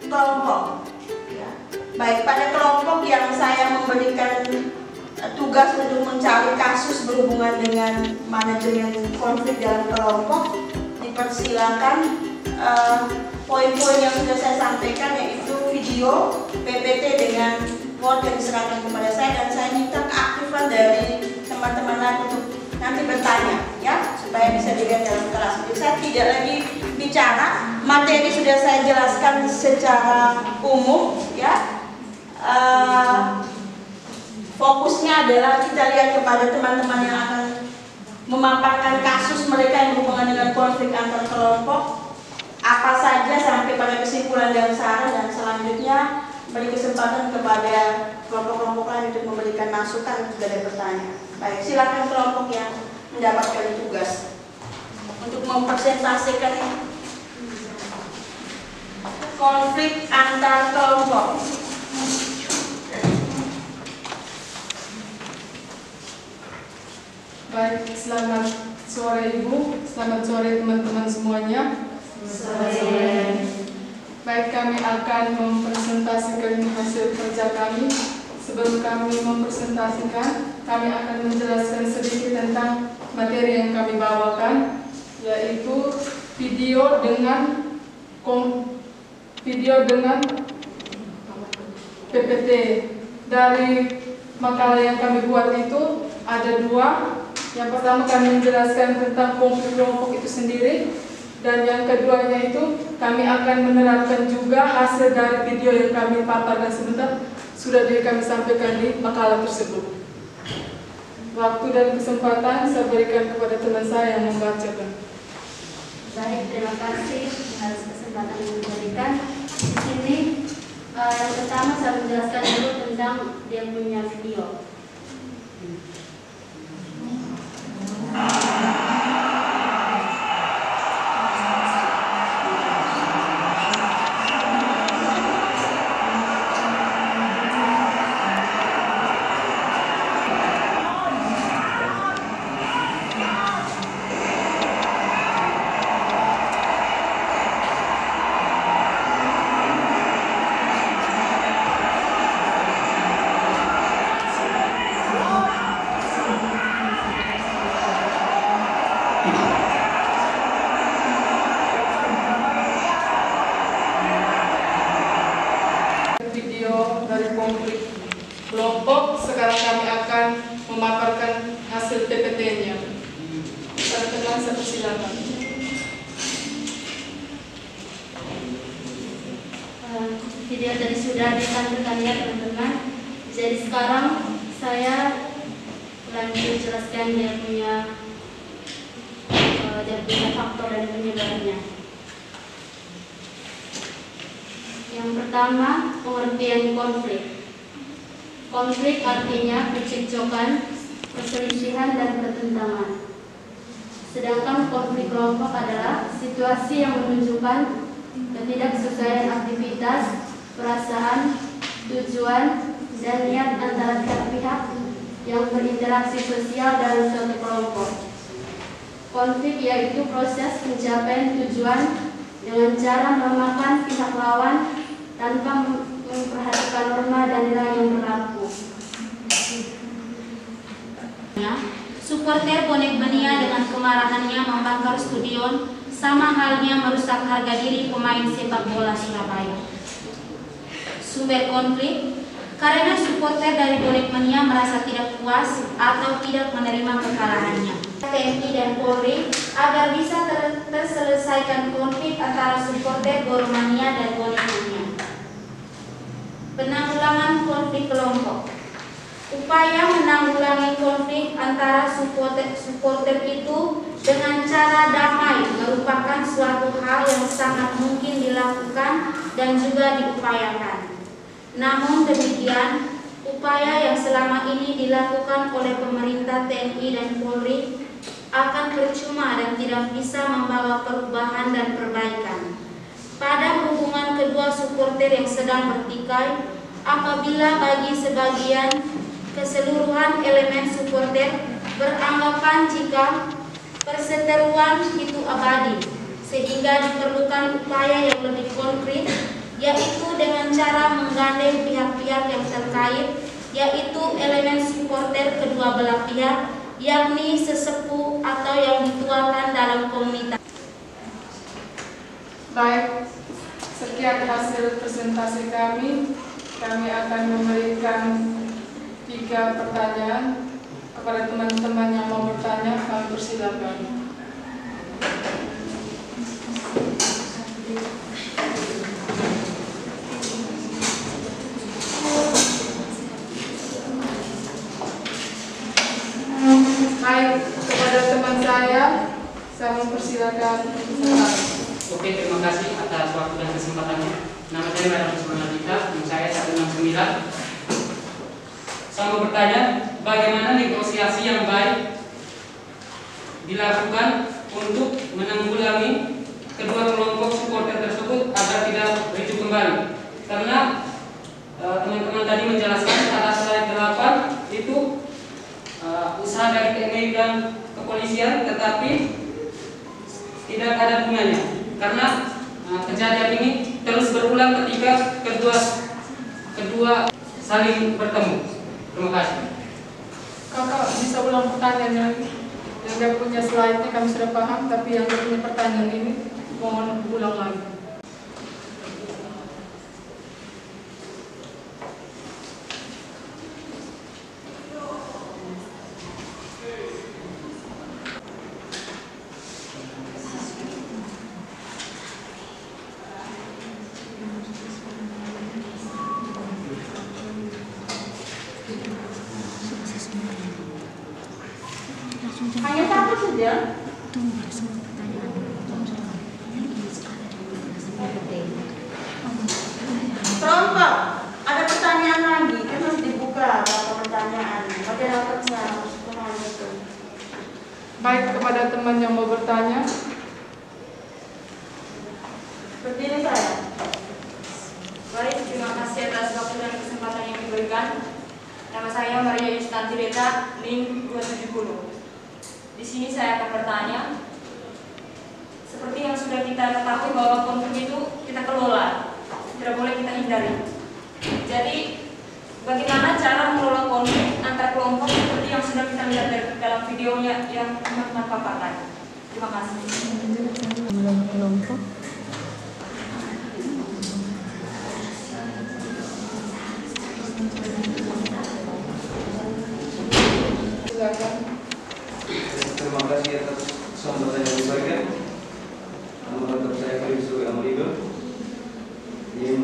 kelompok. Ya. Baik pada kelompok yang saya memberikan tugas untuk mencari kasus berhubungan dengan manajemen konflik dalam kelompok, dipersilakan poin-poin yang sudah saya sampaikan, yaitu video PPT dengan Word yang diserahkan kepada saya, dan saya minta keaktifan dari teman-teman lain untuk nanti bertanya, ya, supaya bisa dilihat dalam kelas. Jadi saya tidak lagi bicara, materi sudah saya jelaskan secara umum, ya. Fokusnya adalah kita lihat kepada teman-teman yang akan memaparkan kasus mereka yang berhubungan dengan konflik antar kelompok, apa saja sampai pada kesimpulan dan saran, dan selanjutnya beri kesempatan kepada kelompok-kelompok lain untuk memberikan masukan jika ada pertanyaan. Baik, silakan kelompok yang mendapatkan tugas untuk mempresentasikan konflik antar kelompok. Baik, selamat sore Ibu, selamat sore teman-teman semuanya. Sore. Baik, kami akan mempresentasikan hasil kerja kami. Sebelum kami mempresentasikan, kami akan menjelaskan sedikit tentang materi yang kami bawakan, yaitu video dengan PPT. Dari makalah yang kami buat itu ada dua. Yang pertama kami menjelaskan tentang konflik kelompok itu sendiri, dan yang keduanya itu kami akan menerapkan juga hasil dari video yang kami paparkan sebentar sudah kami sampaikan di makalah tersebut. Waktu dan kesempatan saya berikan kepada teman saya yang membacakan. Baik, terima kasih atas kesempatan yang diberikan. Di sini yang pertama saya menjelaskan dulu tentang dia punya video. Video dari konflik kelompok. Sekarang kami akan memaparkan hasil PPT-nya. Teman-teman, saya persilakan. Video tadi sudah ditampilkan ya teman-teman. Jadi sekarang saya lanjut jelaskan dia punya faktor dan penyebabnya. Yang pertama, pengertian konflik. Konflik artinya percekcokan, perselisihan, dan pertentangan. Sedangkan konflik kelompok adalah situasi yang menunjukkan ketidaksesuaian aktivitas, perasaan, tujuan, dan niat antara pihak-pihak yang berinteraksi sosial dalam suatu kelompok. Konflik yaitu proses pencapaian tujuan dengan cara melemahkan pihak lawan tanpa memperhatikan norma dan nilai yang berlaku. Supporter bonek mania dengan kemarahannya membakar stadion, sama halnya merusak harga diri pemain sepak bola Surabaya. Sumber konflik, karena supporter dari bonek mania merasa tidak puas atau tidak menerima kekalahannya. TNI dan Polri agar bisa terselesaikan konflik antara supporter Boromania dan bonek mania. Penanggulangan konflik kelompok. Upaya menanggulangi konflik antara supporter itu dengan cara damai merupakan suatu hal yang sangat mungkin dilakukan dan juga diupayakan. Namun demikian, upaya yang selama ini dilakukan oleh pemerintah TNI dan Polri akan percuma dan tidak bisa membawa perubahan dan perbaikan pada hubungan kedua supporter yang sedang bertikai, apabila bagi sebagian keseluruhan elemen supporter beranggapan jika perseteruan itu abadi, sehingga diperlukan upaya yang lebih konkret, yaitu cara menggandeng pihak-pihak yang terkait, yaitu elemen supporter kedua belah pihak, yakni sesepuh atau yang dituakan dalam komunitas. Baik, sekian hasil presentasi kami. Kami akan memberikan 3 pertanyaan kepada teman-teman yang mau bertanya. Kami persilakan. Baik, kepada teman saya mempersilakan. Oke, terima kasih atas waktu dan kesempatannya. Nama saya Madam Sumanadita, umur saya 169. Saya mau bertanya, bagaimana negosiasi yang baik dilakukan untuk menanggulangi kedua kelompok supporter tersebut agar tidak ricuh kembali? Karena teman-teman tadi menjelaskan atas slide 8 itu usaha dari TNI dan kepolisian, tetapi tidak ada gunanya karena kejadian ini terus berulang ketika kedua saling bertemu. Terima kasih. Kakak bisa ulang pertanyaannya? Yang gak punya slide-nya kami sudah paham, tapi yang gak punya pertanyaan ini mohon ulang lagi. Hanya satu saja. Kelompok, ada pertanyaan lagi, kan harus dibuka berapa pertanyaan. Moderatornya harus kenal itu. Baik, kepada teman yang mau bertanya. Berdiri saya. Baik, terima kasih atas waktu dan kesempatan yang diberikan. Nama saya Maria Yustanti Reta, NIM 270. Di sini saya akan bertanya, seperti yang sudah kita ketahui bahwa konflik itu kita kelola, tidak boleh kita hindari. Jadi, bagaimana cara mengelola konflik antar kelompok seperti yang sudah kita lihat dalam videonya yang teman-teman paparkan. Terima kasih. Kelompok. Silakan. Terima kasih atas sambutan yang diberikan. Nama lengkap saya Kristo Amalido, NIM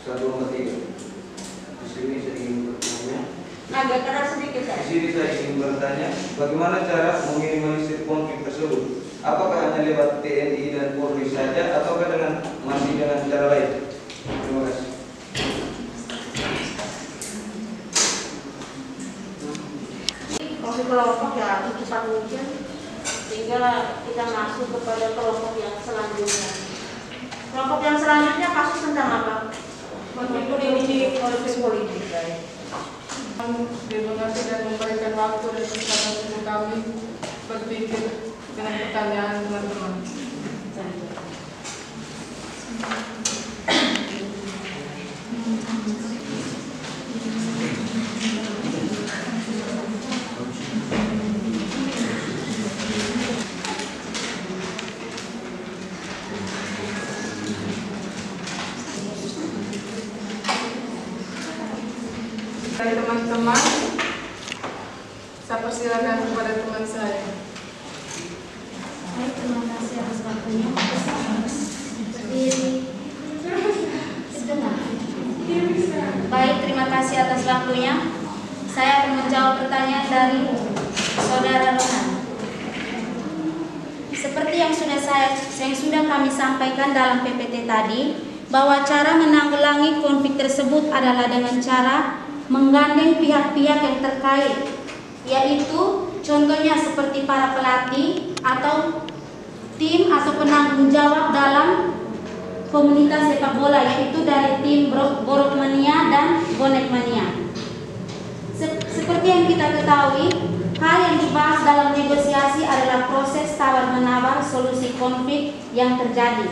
143. Di sini saya ingin bertanya. Agak keras sedikit saya. Di sini saya ingin bertanya, bagaimana cara meminimalisir konflik tersebut? Apakah hanya lewat TNI dan Polri saja, ataukah masih dengan cara lain? Terima kasih. Konflik kelompok ya secepat mungkin sehingga kita masuk kepada kelompok yang selanjutnya. Kelompok yang selanjutnya kasus tentang apa? Konflik politik. Dimengerti dan memberikan waktu dan kesempatan untuk kami berpikir dengan pertanyaan teman-teman. Dari teman-teman, saya persilakan kepada teman saya. Baik, terima kasih atas waktunya. Baik, terima kasih atas waktunya. Saya akan menjawab pertanyaan dari Saudara Rohan. Seperti yang sudah kami sampaikan dalam PPT tadi, bahwa cara menanggulangi konflik tersebut adalah dengan cara menggandeng pihak-pihak yang terkait, yaitu contohnya seperti para pelatih atau tim atau penanggung jawab dalam komunitas sepak bola, yaitu dari tim Borokmania dan Bonekmania. Seperti yang kita ketahui, hal yang dibahas dalam negosiasi adalah proses tawar-menawar solusi konflik yang terjadi.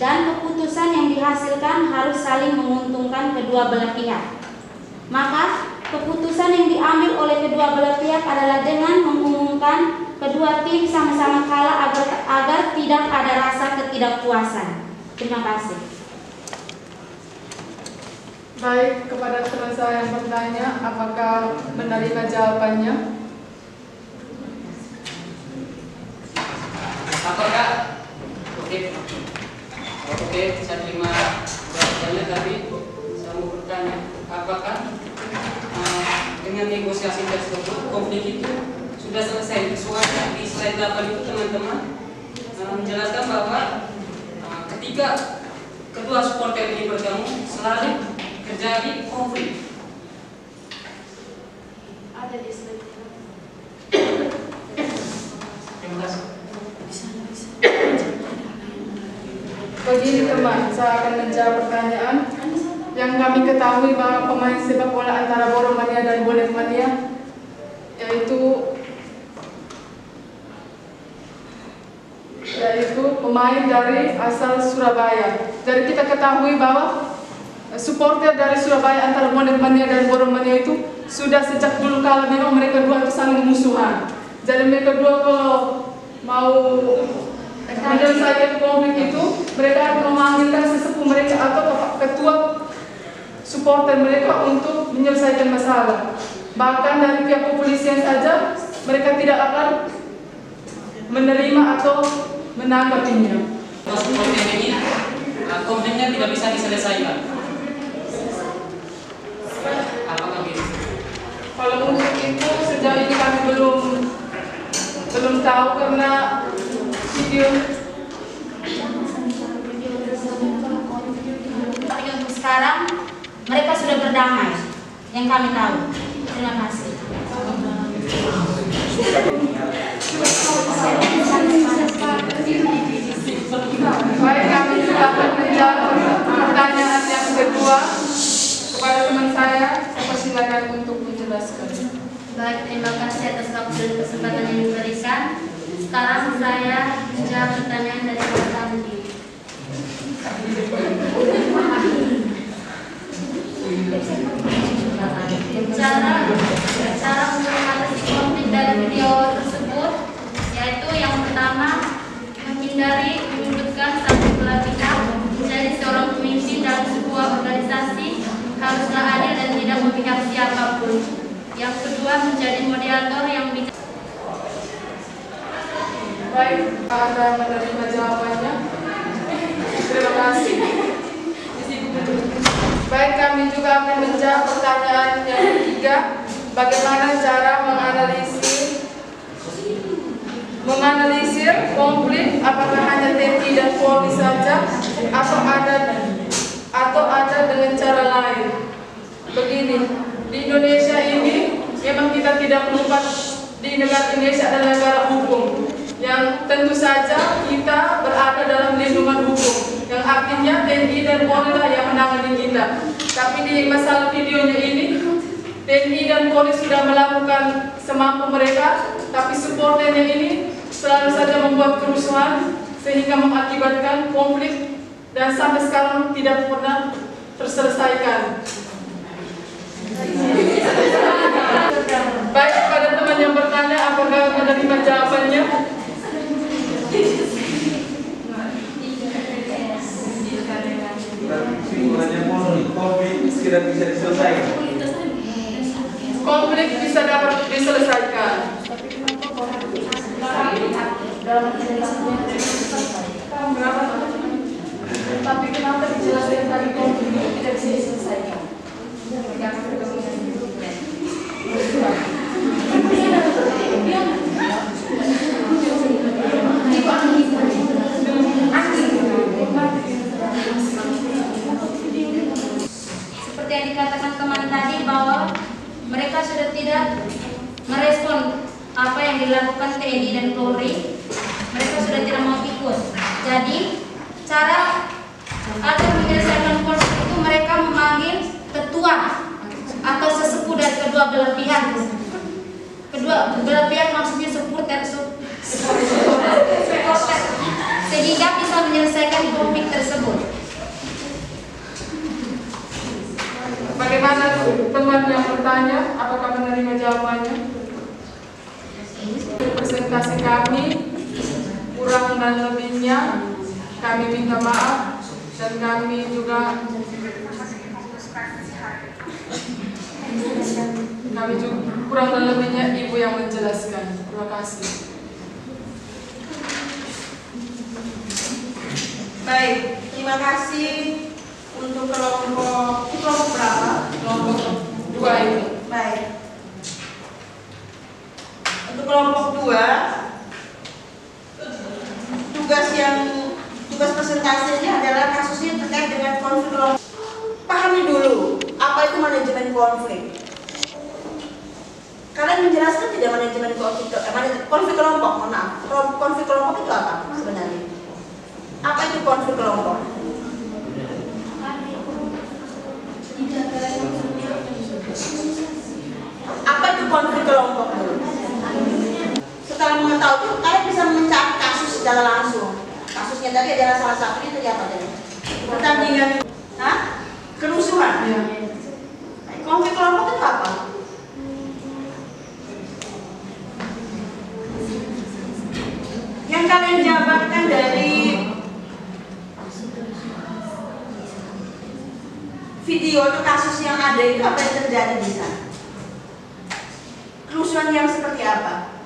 dan keputusan yang dihasilkan harus saling menguntungkan kedua belah pihak. Maka keputusan yang diambil oleh kedua belah pihak adalah dengan mengumumkan kedua tim sama-sama kalah agar tidak ada rasa ketidakpuasan. Terima kasih. Baik, kepada teman saya yang bertanya, apakah menerima jawabannya? Apakah? Oke, saya terima jawabannya, tapi saya mau bertanya, apakah dengan negosiasi tersebut konflik itu sudah selesai? Soalnya di slide 8 itu teman-teman menjelaskan bahwa ketika kedua supporter ini bertemu selalu terjadi konflik. Ada di slide. Terima kasih. Begini teman, saya akan menjawab pertanyaan. Yang kami ketahui bahwa pemain sepak bola antara Boromania dan Bonek Mania yaitu pemain dari asal Surabaya. Jadi kita ketahui bahwa supporter dari Surabaya antara Bonek Mania dan Boromania itu sudah sejak dulu kala memang mereka dua itu saling musuhan. Jadi mereka dua kalau mau menyelesaikan konflik itu, mereka akan memanggilkan sesepuh mereka atau ketua supporter mereka untuk menyelesaikan masalah. Bahkan dari pihak kepolisian saja mereka tidak akan menerima atau menanggapinya. Supporter ini konfliknya tidak bisa diselesaikan. Apakah begitu? Kalau untuk itu sejauh ini kami belum tahu karena video. Tapi untuk sekarang mereka sudah berdamai, yang kami tahu. Terima kasih. Baik, kami juga akan menjawab pertanyaan yang kedua kepada teman saya. Saya persilakan untuk menjelaskan. Baik, terima kasih atas waktu dan kesempatan yang diberikan. Sekarang saya menjawab pertanyaan dari Pak Tandi. Cara untuk mengatasi konflik dari video tersebut, yaitu yang pertama, menghindari menyudutkan satu belah pihak. Menjadi seorang pemimpin dalam sebuah organisasi haruslah adil dan tidak memihak siapapun. Yang kedua, menjadi moderator yang bijak. Baik, Anda menerima jawabannya. Terima kasih. Baik, kami juga akan menjawab pertanyaan yang ketiga. Bagaimana cara menganalisir konflik? Apakah hanya TNI dan Polri saja, atau ada dengan cara lain? Begini, di Indonesia ini memang kita tidak lupa di negara Indonesia adalah negara hukum. Yang tentu saja kita berada dalam lindungan hukum, yang artinya TNI dan Polri lah yang menangani kita. Tapi di masalah videonya ini, TNI dan Polri sudah melakukan semampu mereka, tapi supporternya ini selalu saja membuat kerusuhan sehingga mengakibatkan konflik dan sampai sekarang tidak pernah terselesaikan. Baik, pada teman yang bertanya apakah menerima jawabannya? Kesimpulannya konflik tidak bisa diselesaikan. Konflik bisa dapat diselesaikan. Tapi kenapa dijelaskan tadi konflik tidak bisa diselesaikan? Seperti yang dikatakan teman tadi bahwa mereka sudah tidak merespon apa yang dilakukan TNI dan Polri. Mereka sudah tidak mau ikut. Jadi cara agar menyelesaikan konflik itu mereka memanggil ketua atau sesepuh dari kedua belah pihak. Kedua belah pihak maksudnya supporter sehingga bisa menyelesaikan konflik tersebut. Bagaimana teman yang bertanya? Apakah menerima jawabannya? Presentasi kami kurang dan lebihnya kami minta maaf, dan kami juga kurang dan lebihnya Ibu yang menjelaskan. Terima kasih. Baik, terima kasih untuk kelompok berapa? Kelompok 2 ini. Baik. Untuk kelompok 2, tugas presentasinya adalah kasusnya terkait dengan konflik kelompok. Pahami dulu apa itu manajemen konflik. Kalian menjelaskan tidak manajemen konflik kelompok? Mohon maaf, konflik kelompok itu apa sebenarnya? Apa itu konflik kelompok? Apa itu konflik kelompok dulu? Setelah mengetahui itu, kalian bisa mencari kasus secara langsung. Kasusnya tadi adalah salah satunya tadi apa tadi? Pertandingan, kerusuhan. Ya. Konflik kelompok itu apa? Yang kalian jabarkan dari video atau kasus yang ada itu apa yang terjadi di sana? Kerusuhan yang seperti apa?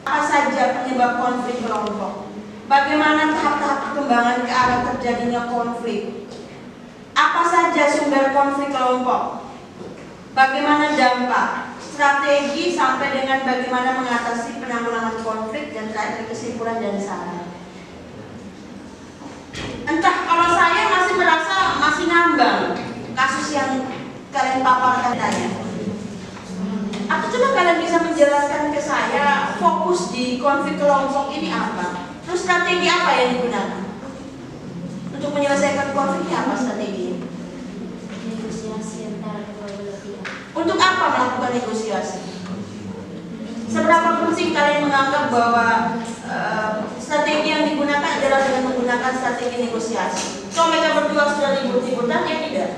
Apa saja penyebab konflik kelompok? Bagaimana tahap-tahap perkembangan ke arah terjadinya konflik? Apa saja sumber konflik kelompok? Bagaimana dampak, strategi sampai dengan bagaimana mengatasi penanggulangan konflik dan terakhir kesimpulan dari sana. Entah kalau saya masih merasa masih ngambang kasus yang kalian paparkan tanya. Atau coba kalian bisa menjelaskan ke saya fokus di konflik kelompok ini apa? Terus strategi apa yang digunakan? Untuk menyelesaikan konflik apa strategi? Negosiasi antara kedua belah pihak. Untuk apa melakukan negosiasi? Seberapa penting kalian menganggap bahwa strategi yang digunakan adalah dengan menggunakan strategi negosiasi? So mereka berdua sudah ribut-ributan ya tidak?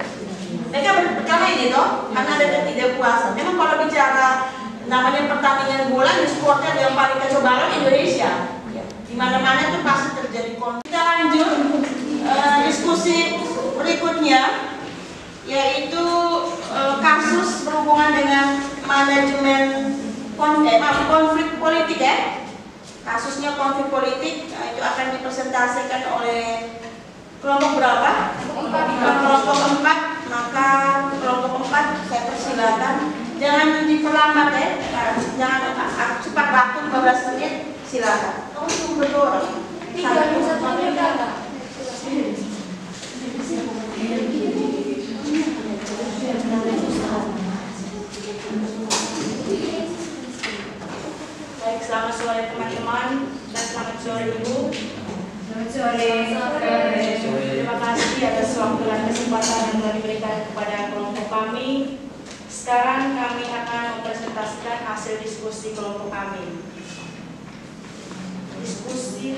Mereka karena ini toh, karena ada ketidakpuasan. Memang kalau bicara namanya pertandingan bola, di supporter yang paling kacau balau Indonesia. Di mana-mana itu pasti terjadi konflik. Kita lanjut diskusi berikutnya, yaitu kasus berhubungan dengan manajemen konflik politik ya. Kasusnya konflik politik, itu akan dipresentasikan oleh kelompok berapa? Kelompok 4. Maka kelompok 4 saya persilakan. Jangan diperlambat ya. Jangan cepat waktu 15 menit. Silakan. Kamu tunggu berdua orang. Baik, selamat sore teman-teman dan selamat sore Ibu. Selamat sore. Terima kasih atas waktu dan kesempatan yang telah diberikan kepada kelompok kami. Sekarang kami akan mempresentasikan hasil diskusi kelompok kami.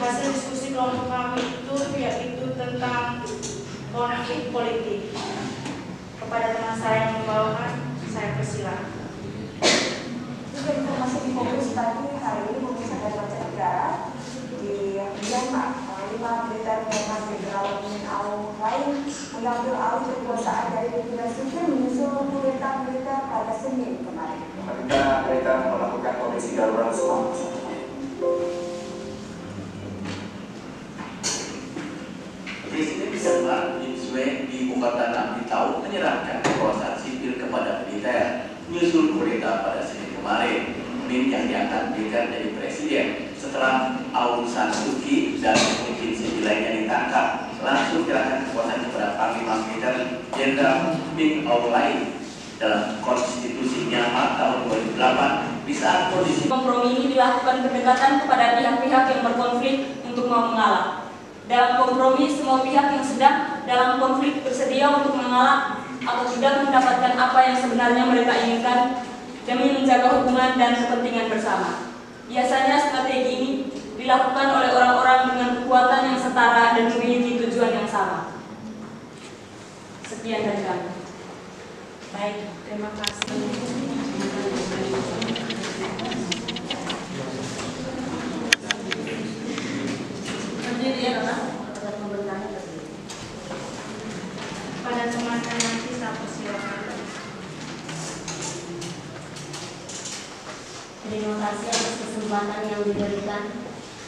Hasil diskusi kelompok kami itu yaitu tentang konflik politik. Kepada teman saya yang membawakan, saya persilakan. Informasi di fokus tadi hari ini memisah dari mancanegara di Myanmar. 5 militer Myanmar Federal Au lain mengambil alih kekuasaan dari pimpinan sipil menyusul kudeta militer pada Senin kemarin. Pemerintah mereka melakukan kondisi darurat selama 1 tahun. Presiden Myanmar Min Aung di ibu kota Naypyi Taw menyerahkan kekuasaan sipil kepada militer menyusul kudeta pada Senin kemarin. Min yang diangkat militer jadi presiden setelah Aung San Suu Kyi dan pemimpin sipil lainnya ditangkap, langsung menyerahkan kekuasaan kepada Panglima Militer Jenderal Min Aung Hlaing dalam konstitusi Myanmar tahun 2008. Di saat kondisi kompromi ini dilakukan pendekatan kepada pihak-pihak yang berkonflik untuk mau mengalah. Dalam kompromi, semua pihak yang sedang dalam konflik bersedia untuk mengalah atau tidak mendapatkan apa yang sebenarnya mereka inginkan demi menjaga hubungan dan kepentingan bersama. Biasanya strategi ini dilakukan oleh orang-orang dengan kekuatan yang setara dan memiliki tujuan yang sama. Sekian dari kami. Baik, terima kasih. Berdiri ya, Nona. Pada kesempatan nanti saya persilakan. Terima kasih atas kesempatan yang diberikan.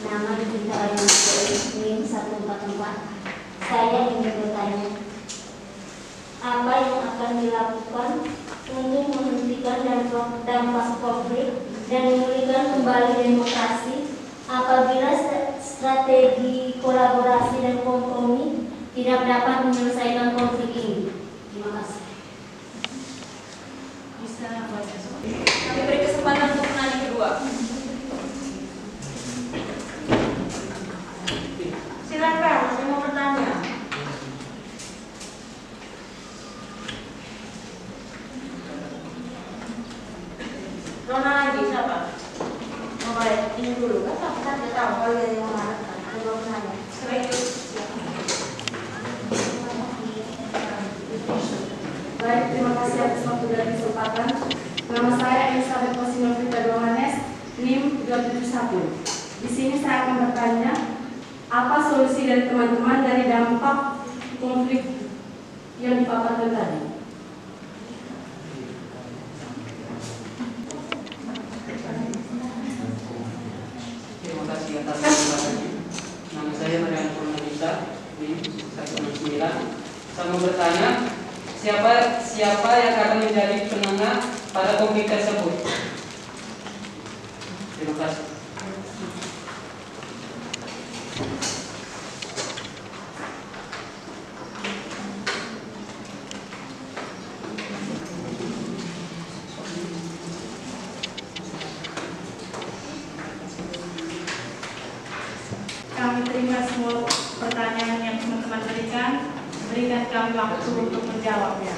Nama Yudhita Ayuningsih NIM 144. Saya ingin bertanya, apa yang akan dilakukan untuk menghentikan dampak konflik dan memulihkan kembali demokrasi apabila strategi kolaborasi dan kompromi tidak dapat menyelesaikan konflik ini? Terima kasih. Bisa baca soal. Kami beri kesempatan untuk penanya kedua. Silakan, saya mau bertanya. Nona lagi siapa? Oh baik, ini dulu. Kan dia tahu kalau dia yang mana kan. Ada mau bertanya. Baik, terima kasih atas waktu dan kesempatan. Nama saya Elizabeth Novita Johannes, NIM 271. Di sini saya akan bertanya, apa solusi dari teman-teman dari dampak konflik yang dipaparkan tadi? Terima kasih atas kesempatannya. Nama saya Marian Purnamita, NIM 169. Saya mau bertanya, siapa yang akan menjadi penengah pada konflik tersebut? Terima kasih. Kami terima semua pertanyaan yang teman-teman berikan kami waktu untuk menjawabnya.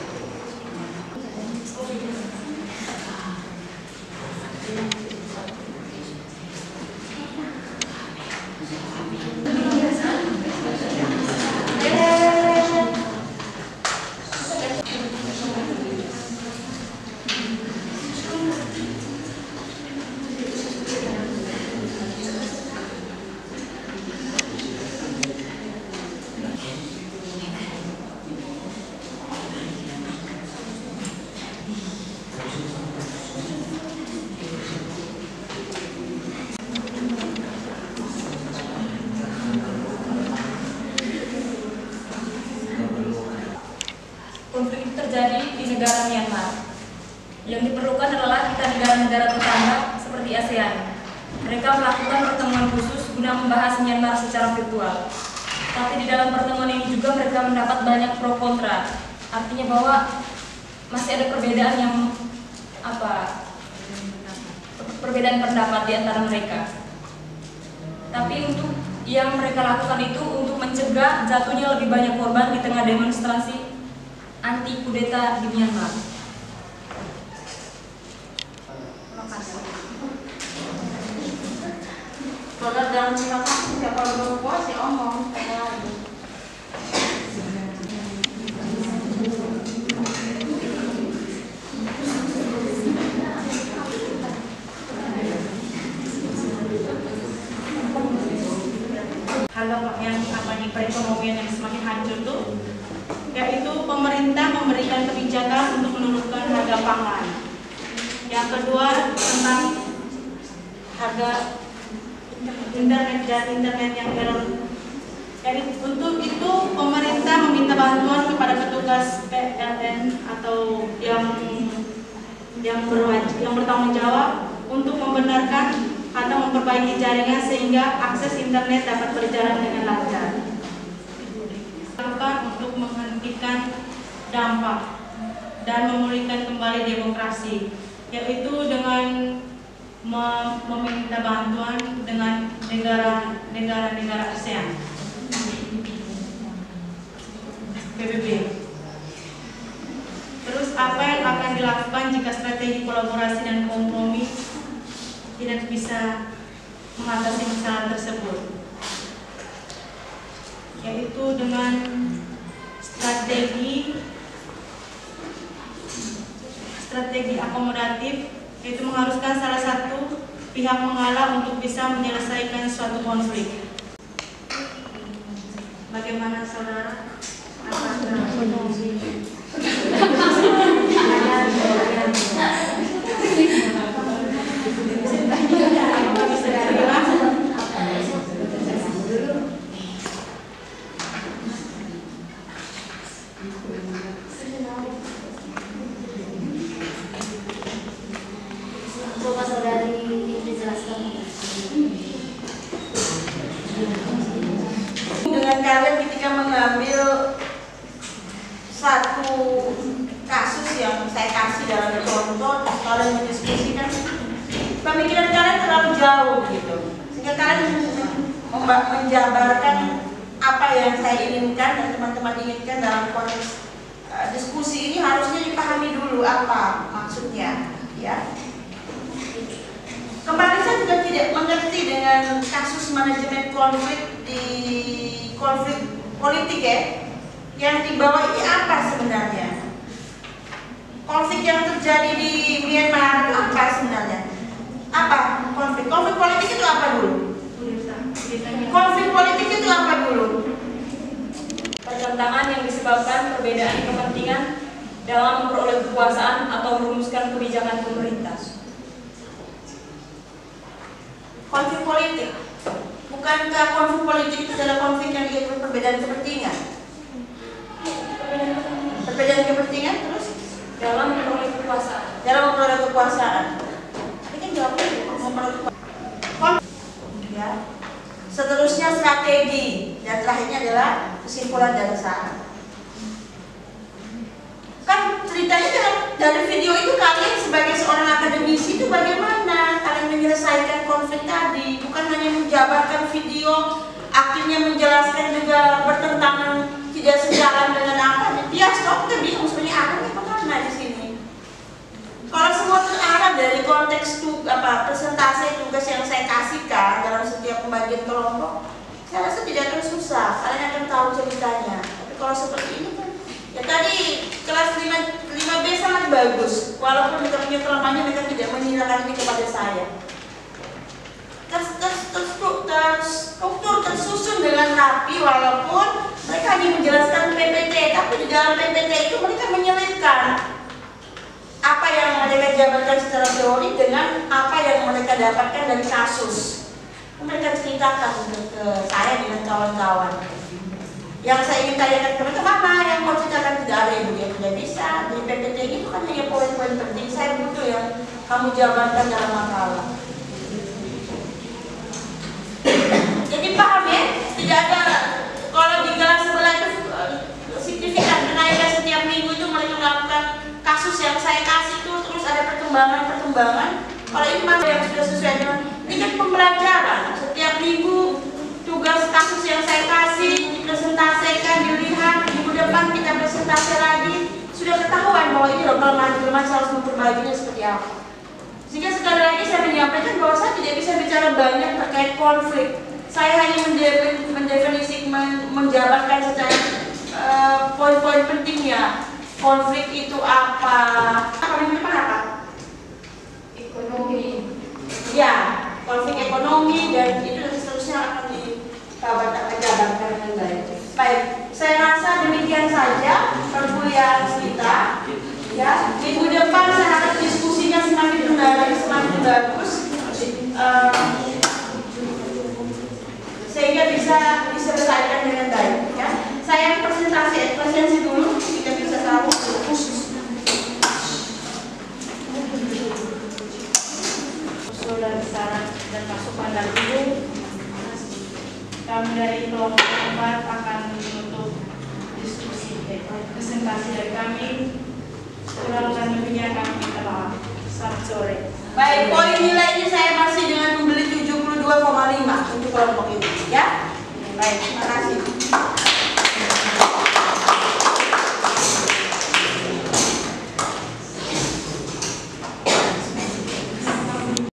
Konflik itu terjadi di negara Myanmar. Yang diperlukan adalah kita negara-negara tetangga seperti ASEAN. Mereka melakukan pertemuan khusus guna membahas Myanmar secara virtual. Tapi di dalam pertemuan ini juga mereka mendapat banyak pro kontra. Artinya bahwa masih ada perbedaan perbedaan pendapat di antara mereka. Tapi untuk yang mereka lakukan itu untuk mencegah jatuhnya lebih banyak korban di tengah demonstrasi anti kudeta di Myanmar. Saudara dalam terima kasih siapa belum puas ya omong lagi. Harga yang perekonomian yang semakin hancur tuh, yaitu pemerintah memberikan kebijakan untuk menurunkan harga pangan. Yang kedua tentang harga internet yang error. Jadi untuk itu pemerintah meminta bantuan kepada petugas PLN atau yang bertanggung jawab untuk membenarkan atau memperbaiki jaringan sehingga akses internet dapat berjalan dengan lancar. Untuk menghentikan dampak dan memulihkan kembali demokrasi, yaitu dengan meminta bantuan dengan negara-negara ASEAN, PBB. Terus apa yang akan dilakukan jika strategi kolaborasi dan kompromi tidak bisa mengatasi masalah tersebut, yaitu dengan strategi strategi akomodatif, yaitu mengharuskan salah satu pihak mengalah untuk bisa menyelesaikan suatu konflik. Bagaimana saudara? Coba saudari dijelaskan. Dengan kalian ketika mengambil satu kasus yang saya kasih dalam contoh, kalian mendiskusikan, pemikiran kalian terlalu jauh gitu, sehingga kalian menjabarkan apa yang saya inginkan dan teman-teman inginkan dalam konteks diskusi ini harusnya dipahami dulu apa maksudnya, ya. Kemarin saya juga tidak mengerti dengan kasus manajemen konflik di konflik politik ya, yang dibawa ini apa sebenarnya? Konflik yang terjadi di Myanmar itu apa sebenarnya? Apa konflik? Konflik politik itu apa dulu? Konflik politik itu apa dulu? Pertentangan yang disebabkan perbedaan kepentingan dalam memperoleh kekuasaan atau merumuskan kebijakan pemerintah. Konflik politik, bukankah konflik politik itu adalah konflik yang diatur perbedaan kepentingan? Perbedaan kepentingan terus dalam memperoleh kekuasaan. Dalam memperoleh kekuasaan. Tapi kan jawabnya memperoleh kekuasaan. Ya. Seterusnya strategi dan terakhirnya adalah kesimpulan dari sana. Kan ceritanya dari video itu kalian sebagai seorang akademisi itu bagaimana kalian menyelesaikan konflik tadi, bukan hanya menjabarkan video, akhirnya menjelaskan juga bertentangan tidak sejalan dengan apa. Dia stop, kita bingung sebenarnya arahnya kemana di sini. Kalau semua terarah dari konteks presentasi tugas yang saya kasihkan dalam setiap pembagian kelompok, saya rasa tidak akan susah, kalian akan tahu ceritanya. Tapi kalau seperti ini kan, ya tadi kelas 5B sangat bagus, walaupun mereka punya kelemahannya, mereka tidak menyilakan ini kepada saya. Terstruktur tersusun dengan rapi, walaupun mereka hanya menjelaskan PPT, tapi di dalam PPT itu mereka menyelipkan apa yang mereka jabarkan secara teori dengan apa yang mereka dapatkan dari kasus. Mereka ceritakan ke saya dengan kawan-kawan. Yang saya ingin tanyakan ke mereka, mana yang mau ceritakan tidak ada ibu yang tidak bisa. Di PPT itu kan hanya poin-poin penting. Saya butuh yang kamu jabarkan dalam makalah. Jadi paham ya? Tidak ada, kalau di kelas sebelah itu signifikan kenaikan setiap minggu itu mereka melakukan kasus yang saya kasih itu terus ada perkembangan. Kalau ini mana yang sudah sesuai dengan ini kan pembelajaran. Setiap minggu tugas kasus yang saya kasih dipresentasikan, dilihat, minggu depan kita presentasi lagi, sudah ketahuan bahwa ini loh kelemahan-kelemahan saya harus memperbaikinya seperti apa. Sehingga sekali lagi saya menyampaikan bahwa saya tidak bisa bicara banyak terkait konflik. Saya hanya menjabarkan secara poin-poin pentingnya. Konflik itu apa? Konflik apa? Ekonomi. Ya, konflik ekonomi dan itu dan seterusnya akan dijabarkan dengan baik. Baik, saya rasa demikian saja perkuliahan kita. Ya, minggu depan saya harap diskusinya semakin bagus, sehingga bisa diselesaikan dengan baik. Ya, saya presentasi dulu, kita bisa tahu khusus. Usul dan saran dan masukan dari ibu, kami dari kelompok 4 akan menutup diskusi presentasi dari kami. Kurang lebihnya kami minta maaf. Selamat sore. Baik, poin nilainya saya masih dengan membeli 72,5 untuk kelompok ini, ya. Baik, terima kasih.